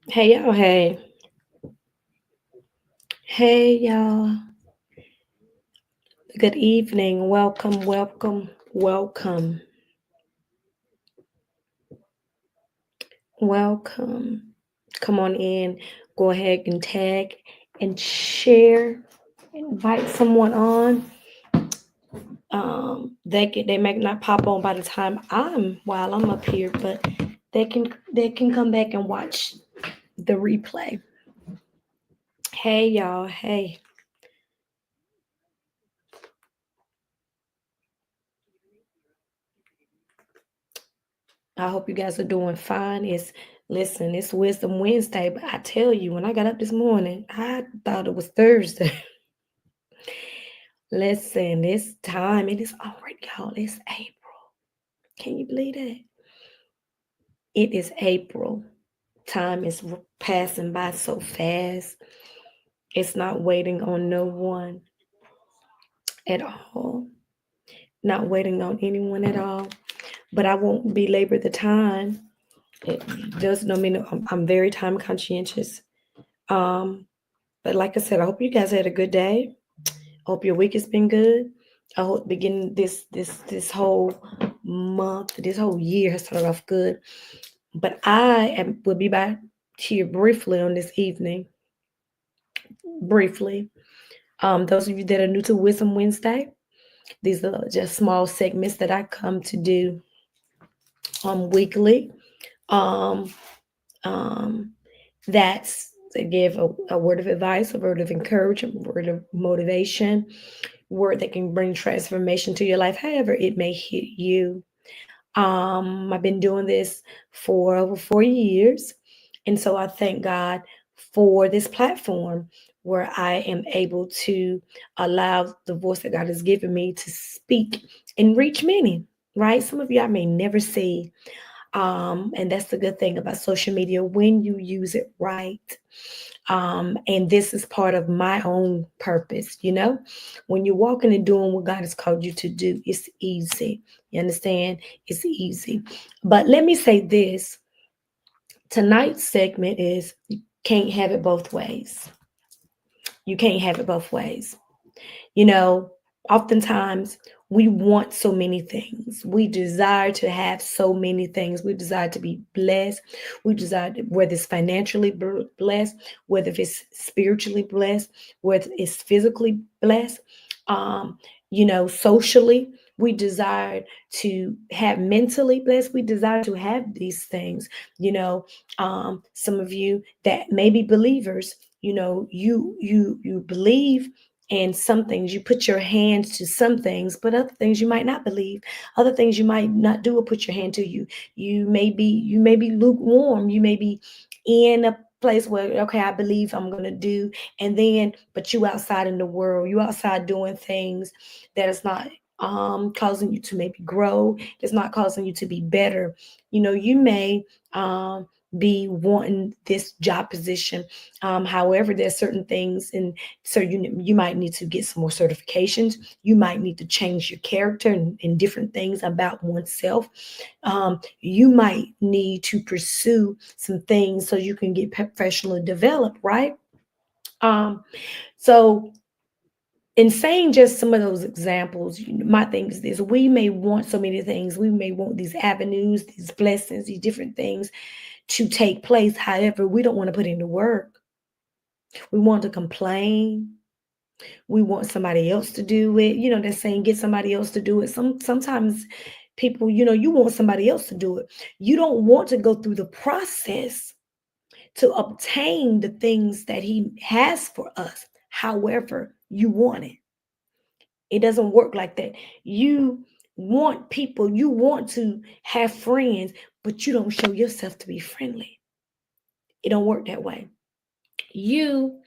Hey y'all, hey y'all. Good evening. Welcome. Come on in. Go ahead and tag and share. Invite someone on. They may not pop on by the time while I'm up here, but they can come back and watch the replay. Hey y'all. Hey. I hope you guys are doing fine. It's Wisdom Wednesday, but I tell you, when I got up this morning, I thought it was Thursday. Listen, it's time. It is already, y'all. It's April. Can you believe that? It is April. Time is passing by so fast. It's not waiting on no one at all. Not waiting on anyone at all. But I won't belabor the time. It does no mean I'm very time conscientious. Um, but like I said, I hope you guys had a good day. I hope your week has been good. I hope beginning this whole month, this whole year has started off good. But will be back here briefly on this evening. Briefly. Those of you that are new to Wisdom Wednesday, these are just small segments that I come to do weekly. Um, um, that's to give a word of advice, a word of encouragement, a word of motivation, word that can bring transformation to your life, however it may hit you. I've been doing this for over 4 years. And so I thank God for this platform where I am able to allow the voice that God has given me to speak and reach many, right? Some of you I may never see. And that's the good thing about social media when you use it right. And this is part of my own purpose, when you're walking and doing what God has called you to do, it's easy. You understand? It's easy. But let me say this, tonight's segment is you can't have it both ways. You can't have it both ways. You know, oftentimes we want so many things. We desire to have so many things. We desire to be blessed. We desire, whether it's financially blessed, whether it's spiritually blessed, whether it's physically blessed, socially. We desire to have mentally blessed. We desire to have these things. Some of you that may be believers, you believe and some things you put your hands to some things, but other things you might not believe, other things you might not do or put your hand to. You may be lukewarm. You may be in a place where, okay, I believe I'm gonna do, and then but you outside in the world, you outside doing things that is not causing you to maybe grow, it's not causing you to be better. You may be wanting this job position. However, there's certain things, and so you might need to get some more certifications. You might need to change your character and different things about oneself. You might need to pursue some things so you can get professionally developed, right? So in saying just some of those examples, my thing is this: we may want so many things. We may want these avenues, these blessings, these different things to take place. However, we don't want to put in the work. We want to complain. We want somebody else to do it. They're saying get somebody else to do it. Sometimes people, you want somebody else to do it. You don't want to go through the process to obtain the things that he has for us. However, you want it. It doesn't work like that. You want people, you want to have friends, but you don't show yourself to be friendly. It don't work that way. You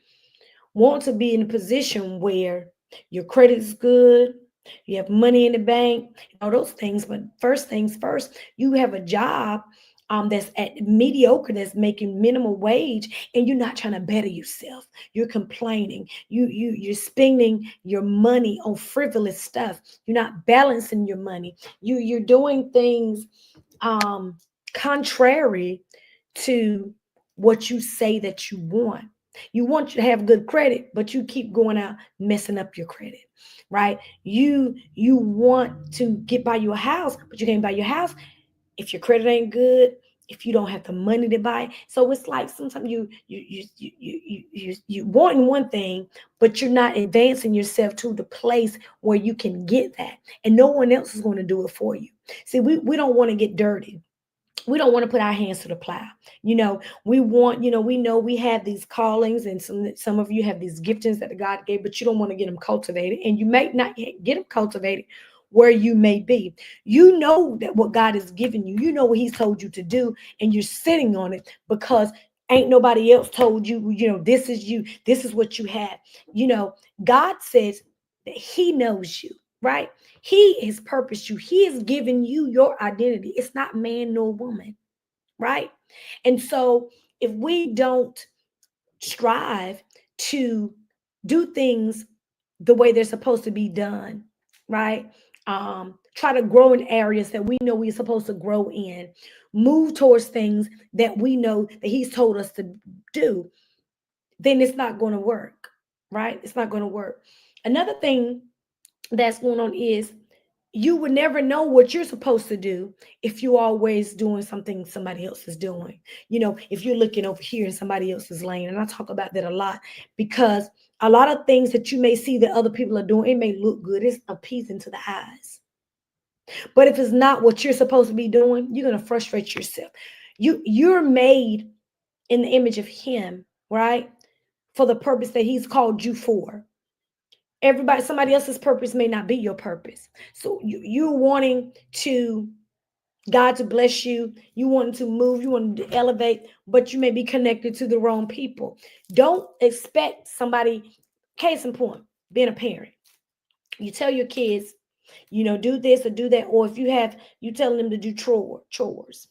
want to be in a position where your credit is good, you have money in the bank, all those things. But first things first, you have a job that's at mediocre, that's making minimum wage, and you're not trying to better yourself. You're complaining. You're spending your money on frivolous stuff. You're not balancing your money. You're doing things um, contrary to what you say that you want. You want to have good credit, but you keep going out messing up your credit, right? You want to get by your house, but you can't buy your house if your credit ain't good, if you don't have the money to buy. So it's like sometimes you wanting one thing, but you're not advancing yourself to the place where you can get that, and no one else is going to do it for you. See, we don't want to get dirty. We don't want to put our hands to the plow. We want, we know we have these callings, and some of you have these giftings that God gave, but you don't want to get them cultivated, and you may not get them cultivated where you may be. You know that what God has given you, you know what He's told you to do, and you're sitting on it because ain't nobody else told you, this is you, this is what you have. you know God says that He knows you, right? He has purposed you. He has given you your identity. It's not man nor woman, right? And so if we don't strive to do things the way they're supposed to be done, right? Try to grow in areas that we know we're supposed to grow in, move towards things that we know that He's told us to do, then it's not going to work, right? It's not going to work. Another thing that's going on is you would never know what you're supposed to do if you're always doing something somebody else is doing. If you're looking over here in somebody else's lane, and I talk about that a lot because a lot of things that you may see that other people are doing, it may look good, it's appeasing to the eyes. But if it's not what you're supposed to be doing, you're going to frustrate yourself. You're made in the image of Him, right? For the purpose that He's called you for. Somebody else's purpose may not be your purpose. So you're wanting to God to bless you, you want to move, you want to elevate, but you may be connected to the wrong people. Don't expect somebody. Case in point, being a parent, you tell your kids, do this or do that, or if you telling them to do chores,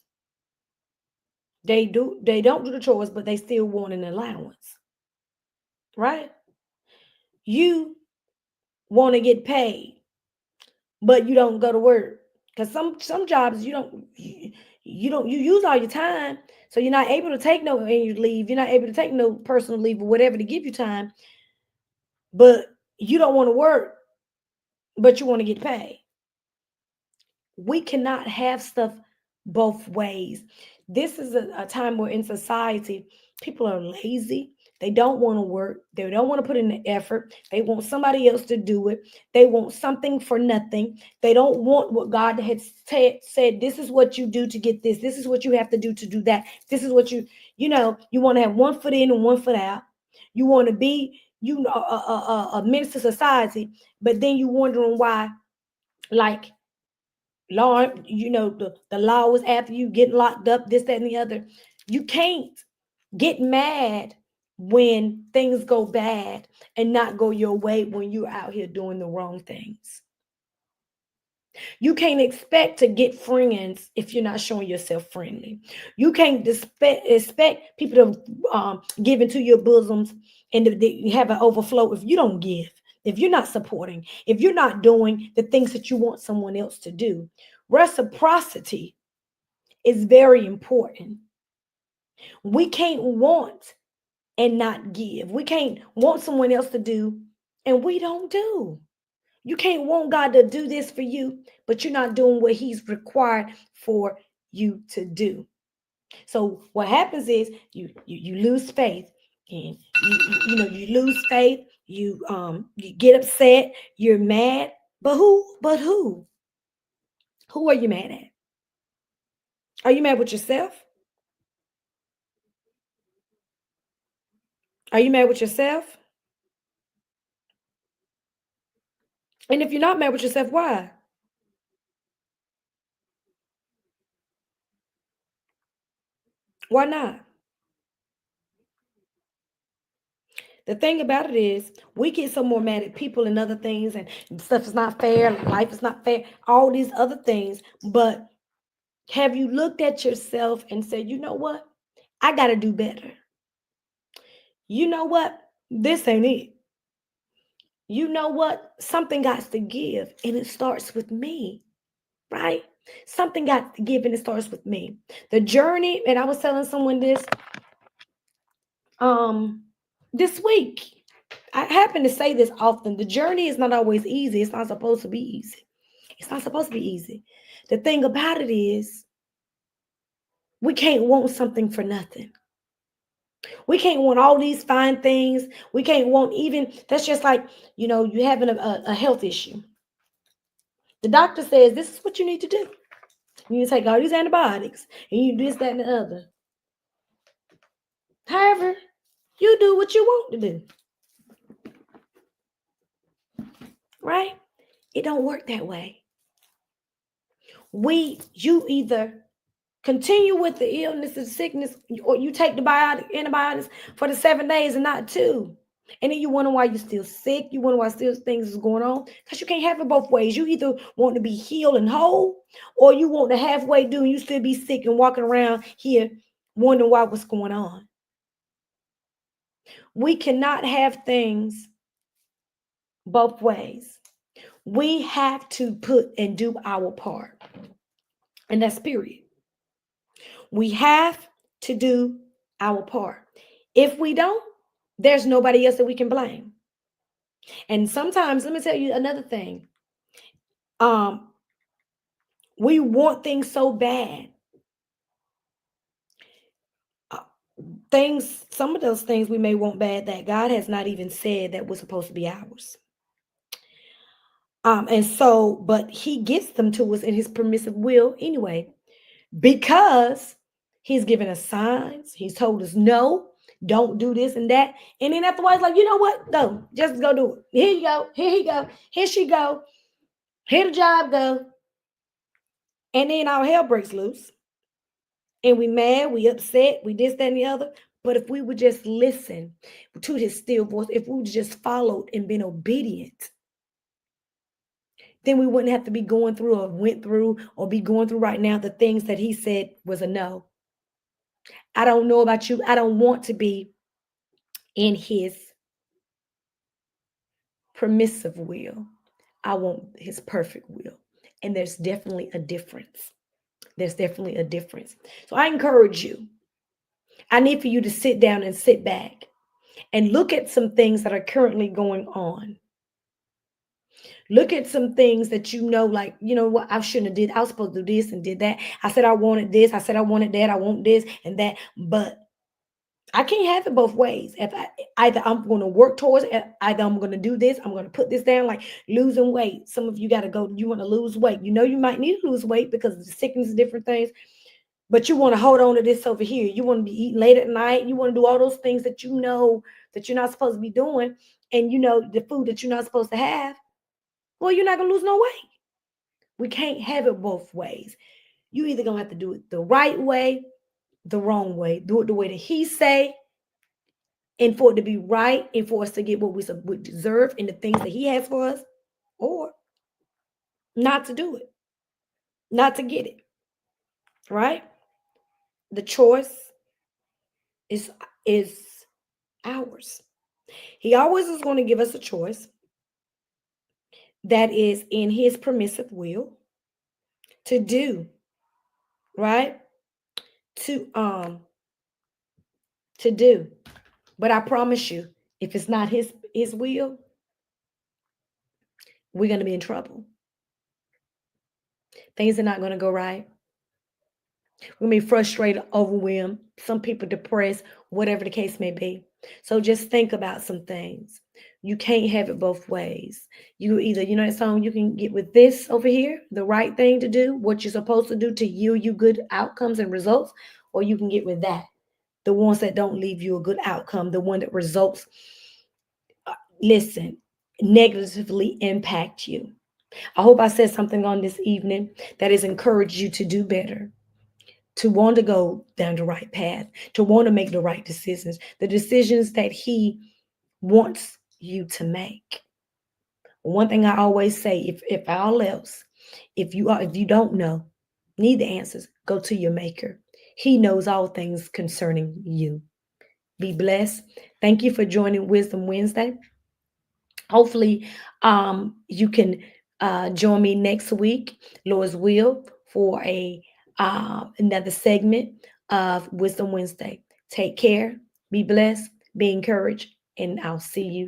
they don't do the chores, but they still want an allowance, right? You want to get paid, but you don't go to work because some jobs you use all your time, so you're not able to take no annual leave, you're not able to take no personal leave or whatever to give you time, but you don't want to work, but you want to get paid. We cannot have stuff both ways. This is a time where in society, people are lazy. They don't want to work. They don't want to put in the effort. They want somebody else to do it. They want something for nothing. They don't want what God had said, this is what you do to get this. This is what you have to do that. This is what you want to have one foot in and one foot out. You want to be, a menace to society, but then you wondering why, like, law, the law was after you, getting locked up, this, that, and the other. You can't get mad when things go bad and not go your way when you're out here doing the wrong things. You can't expect to get friends if you're not showing yourself friendly. You can't expect people to give into your bosoms and to have an overflow if you don't give, if you're not supporting, if you're not doing the things that you want someone else to do. Reciprocity is very important. We can't want and not give. We can't want someone else to do and we don't do. You can't want God to do this for you, but you're not doing what He's required for you to do. So what happens is you lose faith, and you lose faith. You get upset. You're mad. But who? But who? Who are you mad at? Are you mad with yourself? Are you mad with yourself? And if you're not mad with yourself, why? Why not? The thing about it is, we get so more mad at people and other things, and stuff is not fair, life is not fair, all these other things. But have you looked at yourself and said, you know what? I got to do better. You know what? This ain't it. You know what? Something got to give, and it starts with me, right? Something got to give, and it starts with me. The journey, and I was telling someone um this week. I happen to say this often. The journey is not always easy. It's not supposed to be easy. It's not supposed to be easy. The thing about it is, we can't want something for nothing. We can't want all these fine things. We can't want even, that's just like, you having a health issue. The doctor says, this is what you need to do. You need to take all these antibiotics and you do this, that, and the other. However, you do what you want to do, right? It don't work that way. You either continue with the illness and sickness, or you take the antibiotics for the 7 days and not two. And then you wonder why you're still sick. You wonder why still things is going on. Because you can't have it both ways. You either want to be healed and whole, or you want to halfway do and you still be sick and walking around here wondering what's going on. We cannot have things both ways. We have to put and do our part. And that's period. We have to do our part. If we don't, there's nobody else that we can blame. And sometimes, let me tell you another thing. We want things so bad. Some of those things we may want bad that God has not even said that was supposed to be ours. And so, but he gets them to us in his permissive will anyway, because he's given us signs. He's told us, no, don't do this and that. And then afterwards, like, you know what? No, just go do it. Here you go. Here he go. Here she go. Here the job go. And then our hell breaks loose. And we mad, we upset, we this, that, and the other. But if we would just listen to his still voice, if we would just followed and been obedient, then we wouldn't have to be going through or went through or be going through right now the things that he said was a no. I don't know about you. I don't want to be in his permissive will. I want his perfect will. And there's definitely a difference. There's definitely a difference. So I encourage you. I need for you to sit down and sit back and look at some things that are currently going on. Look at some things that like, you know what, I shouldn't have did. I was supposed to do this and did that. I said I wanted this. I said I wanted that. I want this and that. But I can't have it both ways. If either I'm going to work towards it, either I'm going to do this, I'm going to put this down, like losing weight. Some of you got to go, you want to lose weight. You might need to lose weight because of the sickness and different things. But you want to hold on to this over here. You want to be eating late at night. You want to do all those things that you know that you're not supposed to be doing. And the food that you're not supposed to have. Well, you're not going to lose no weight. We can't have it both ways. You either going to have to do it the right way, the wrong way. Do it the way that he say, and for it to be right, and for us to get what we deserve and the things that he has for us, or not to do it, not to get it, right? The choice is ours. He always is going to give us a choice that is in his permissive will to do, right? To do. But I promise you, if it's not his will, we're going to be in trouble. Things are not going to go right. We're going to be frustrated, overwhelmed, some people depressed, whatever the case may be. So just think about some things. You can't have it both ways. You either, that song, you can get with this over here, the right thing to do, what you're supposed to do to yield you good outcomes and results, or you can get with that, the ones that don't leave you a good outcome, the one that results, negatively impact you. I hope I said something on this evening that has encouraged you to do better, to want to go down the right path, to want to make the right decisions, the decisions that he wants you to make. One thing I always say, if all else, if you don't know, need the answers, go to your maker. He knows all things concerning you. Be blessed. Thank you for joining Wisdom Wednesday. Hopefully, you can join me next week, Lord's will, for a another segment of Wisdom Wednesday. Take care, be blessed, be encouraged, and I'll see you